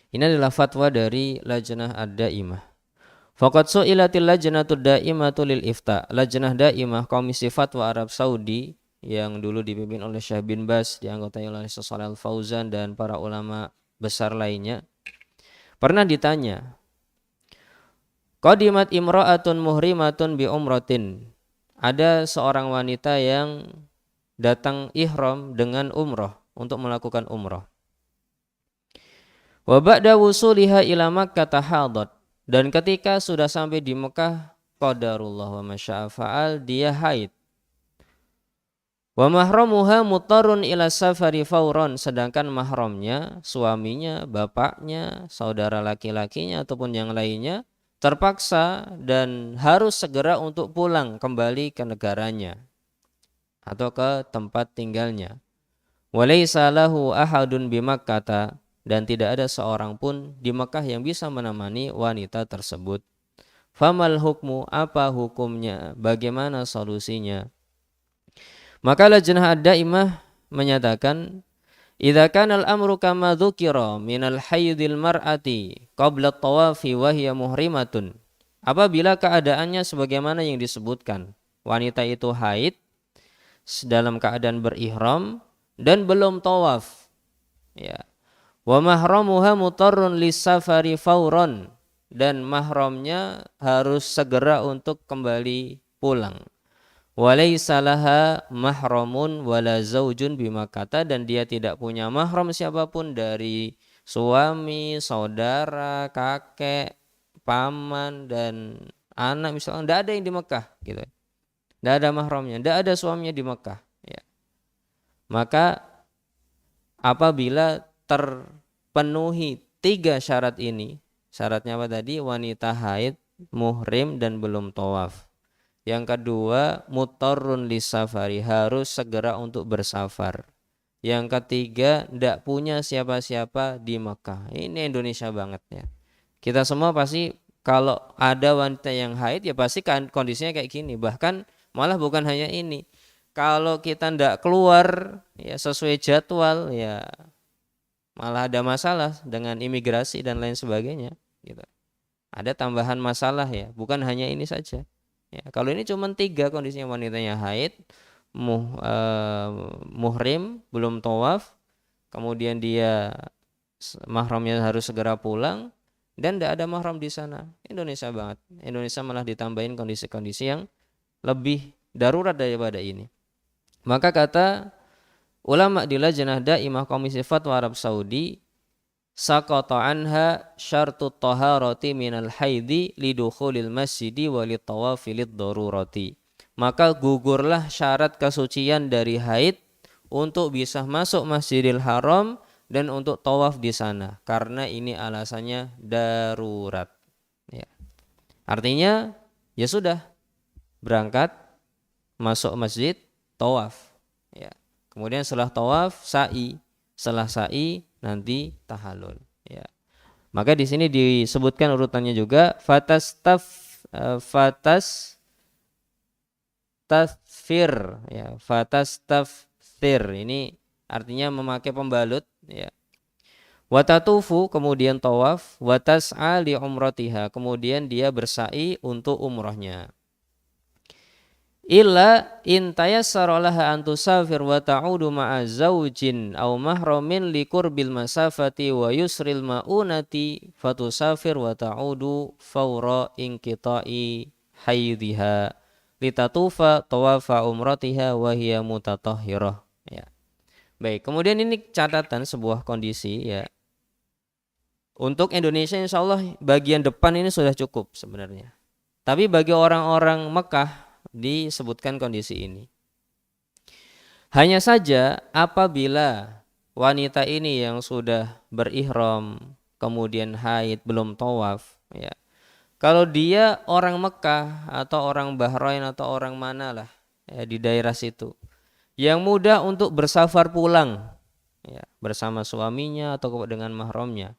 Ini adalah fatwa dari Lajnah Ad-Daimah. Faqad su'ilatil lajnatud daimatu lil ifta. Lajnah daimah Komisi Fatwa Arab Saudi yang dulu dipimpin oleh Syekh bin Baz, dianggotai oleh Syekh Shalih Al Fauzan dan para ulama besar lainnya, pernah ditanya, qadimat imra'atun muhrimatun bi umratin. Ada seorang wanita yang datang ihram dengan umrah, untuk melakukan umrah. Wa ba'da wusuliha ila Makkah tahadat. Dan ketika sudah sampai di Mekah, qadarullah wa masya'a fa'al, dia haid. Wa mahramuha mutarun ila safari fauron, sedangkan mahramnya, suaminya, bapaknya, saudara laki-lakinya ataupun yang lainnya terpaksa dan harus segera untuk pulang kembali ke negaranya atau ke tempat tinggalnya. Walaysa lahu ahadun bimakkata, dan tidak ada seorang pun di Mekah yang bisa menemani wanita tersebut. Famal hukmu, apa hukumnya, bagaimana solusinya? Maka Lajnah Ad-Daimah menyatakan, idza kana al-amru kama dzukira minal hayyidil mar'ati qabla at-tawafi wa hiya muhrimatun. Apabila keadaannya sebagaimana yang disebutkan, wanita itu haid dalam keadaan berihram dan belum tawaf, ya. Wa mahramuha mutarrun lis-safari fauran, dan mahramnya harus segera untuk kembali pulang. Walaysa laha mahramun wala zaujun bimakkata, dan dia tidak punya mahram siapapun dari suami, saudara, kakek, paman dan anak misalnya, tidak ada yang di Mekah gitu. Tidak ada mahramnya, tidak ada suaminya di Mekah, ya. Maka apabila terpenuhi tiga syarat ini, syaratnya apa tadi? Wanita haid, muhrim dan belum tawaf. Yang kedua, mutarrun lisafari, harus segera untuk bersafar. Yang ketiga, tidak punya siapa-siapa di Mekah. Ini Indonesia banget ya. Kita semua pasti kalau ada wanita yang haid ya pasti kan kondisinya kayak gini. Bahkan malah bukan hanya ini. Kalau kita tidak keluar ya sesuai jadwal ya malah ada masalah dengan imigrasi dan lain sebagainya gitu. Ada tambahan masalah ya, bukan hanya ini saja ya. Kalau ini cuma tiga kondisinya, wanitanya haid, muhrim, belum tawaf, kemudian dia mahramnya harus segera pulang, dan tidak ada mahram di sana. Indonesia banget. Indonesia malah ditambahin kondisi-kondisi yang lebih darurat daripada ini. Maka kata ulama di Lajnah Daimah Komisi Fatwa Arab Saudi, saqata anha syartut taharati minal haidi lidukhulil masjidi walitawafi lid-darurati. Maka gugurlah syarat kesucian dari haid untuk bisa masuk Masjidil Haram dan untuk tawaf di sana, karena ini alasannya darurat ya. Artinya ya sudah, berangkat, masuk masjid, tawaf ya. Kemudian setelah tawaf sa'i, setelah sa'i nanti tahallul ya. Maka di sini disebutkan urutannya juga, fatas tafsir ya, fatas tafsir ini artinya memakai pembalut ya. Watatufu, kemudian tawaf, watas'a li umratiha, kemudian dia bersa'i untuk umrahnya. Illa in tayassara laha an tusafir wa ta'udu ma'a zaujin aw mahramin li qurbil masafati wa yusril ma'unati fatusafir wa ta'udu fawra inqita'i haydhiha litatufa tawafa umratiha wa hiya mutatahhirah ya. Baik, kemudian ini catatan sebuah kondisi ya. Untuk Indonesia insya Allah bagian depan ini sudah cukup sebenarnya. Tapi bagi orang-orang Mekah disebutkan kondisi ini. Hanya saja apabila wanita ini yang sudah berihram kemudian haid belum tawaf ya. Kalau dia orang Mekah atau orang Bahrain atau orang manalah ya, di daerah situ yang mudah untuk bersafar pulang ya, bersama suaminya atau dengan mahramnya.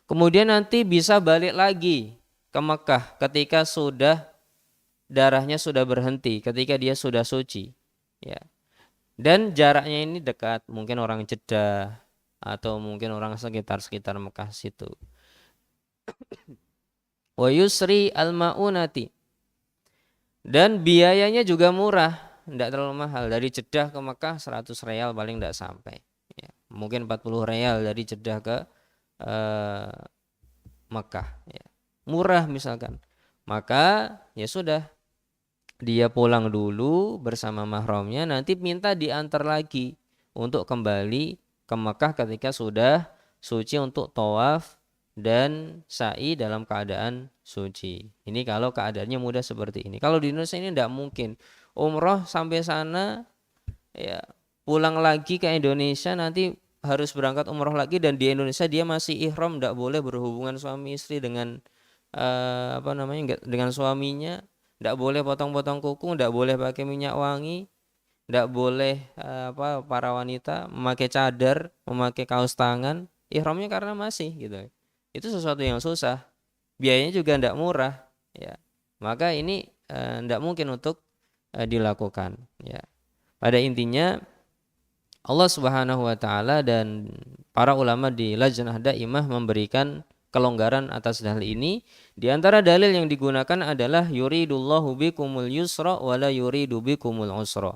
Kemudian nanti bisa balik lagi ke Mekah ketika sudah darahnya sudah berhenti, ketika dia sudah suci ya. Dan jaraknya ini dekat, mungkin orang Jeddah atau mungkin orang sekitar Mekah situ. Wa yusri al-maunati, dan biayanya juga murah, tidak terlalu mahal. Dari Jeddah ke Mekah 100 real paling tidak sampai. Ya, mungkin 40 real dari Jeddah ke eh, Mekah. Ya. Murah misalkan. Maka ya sudah, dia pulang dulu bersama mahramnya, nanti minta diantar lagi untuk kembali ke Mekah ketika sudah suci untuk tawaf dan sa'i dalam keadaan suci. Ini kalau keadaannya mudah seperti ini. Kalau di Indonesia ini tidak mungkin. Umroh sampai sana, ya pulang lagi ke Indonesia, nanti harus berangkat umroh lagi, dan di Indonesia dia masih ihram, tidak boleh berhubungan suami istri dengan dengan suaminya, tidak boleh potong-potong kuku, tidak boleh pakai minyak wangi, tidak boleh para wanita memakai cadar, memakai kaos tangan, ihramnya karena masih gitu. Itu sesuatu yang susah, biayanya juga tidak murah, ya. Maka ini tidak mungkin untuk dilakukan, ya. Pada intinya Allah Subhanahu wa taala dan para ulama di Lajnah Daimah memberikan kelonggaran atas hal ini. Di antara dalil yang digunakan adalah yuridullahu bikumul yusra wa la yuridu bikumul usra.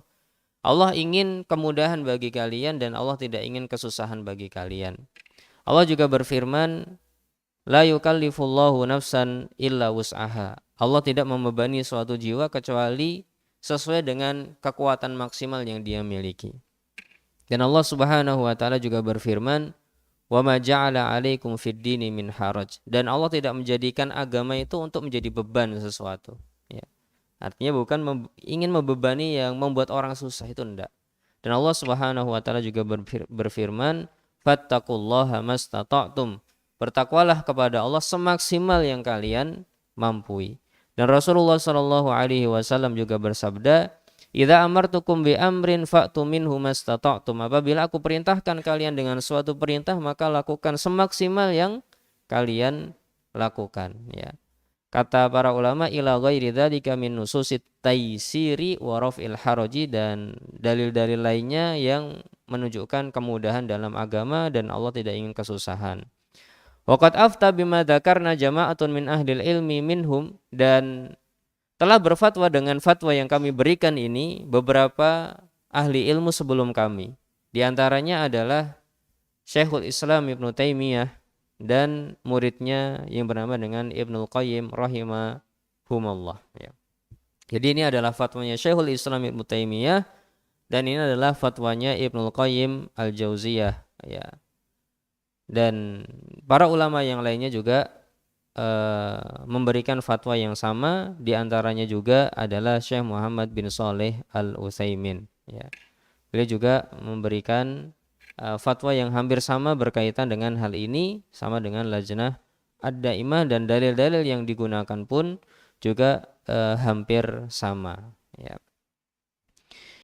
Allah ingin kemudahan bagi kalian dan Allah tidak ingin kesusahan bagi kalian. Allah juga berfirman, la yukallifullahu nafsan illa wus'aha. Allah tidak membebani suatu jiwa kecuali sesuai dengan kekuatan maksimal yang dia miliki. Dan Allah Subhanahu wa taala juga berfirman, wa ma ja'ala 'alaikum fid dini min haraj. Dan Allah tidak menjadikan agama itu untuk menjadi beban sesuatu, ya. Artinya bukan ingin membebani yang membuat orang susah, itu enggak. Dan Allah Subhanahu wa taala juga berfirman, fattaqullaha mastata'tum. Bertakwalah kepada Allah semaksimal yang kalian mampu. Dan Rasulullah sallallahu alaihi wasallam juga bersabda, idza amartukum bi amrin fa'tu minhu mastata'tum. Apabila aku perintahkan kalian dengan suatu perintah, maka lakukan semaksimal yang kalian lakukan, ya. Kata para ulama, ila ghairi dzalika min nususit taisiri wa raf'il haraji, dan dalil-dalil lainnya yang menunjukkan kemudahan dalam agama dan Allah tidak ingin kesusahan. Waqad afta bima dzakarna jama'atun min ahlil ilmi minhum, dan telah berfatwa dengan fatwa yang kami berikan ini beberapa ahli ilmu sebelum kami. Di antaranya adalah Syekhul Islam Ibnu Taimiyah dan muridnya yang bernama dengan Ibnul Qayyim rahimahumullah, ya. Jadi ini adalah fatwanya Syekhul Islam Ibnu Taimiyah dan ini adalah fatwanya Ibnul Qayyim Al-Jauziyah, ya. Dan para ulama yang lainnya juga memberikan fatwa yang sama. Di antaranya juga adalah Syekh Muhammad bin Shalih Al-Utsaimin, ya. Beliau juga memberikan fatwa yang hampir sama berkaitan dengan hal ini, sama dengan Lajnah Ad-Daimah, dan dalil-dalil yang digunakan pun juga hampir sama, ya.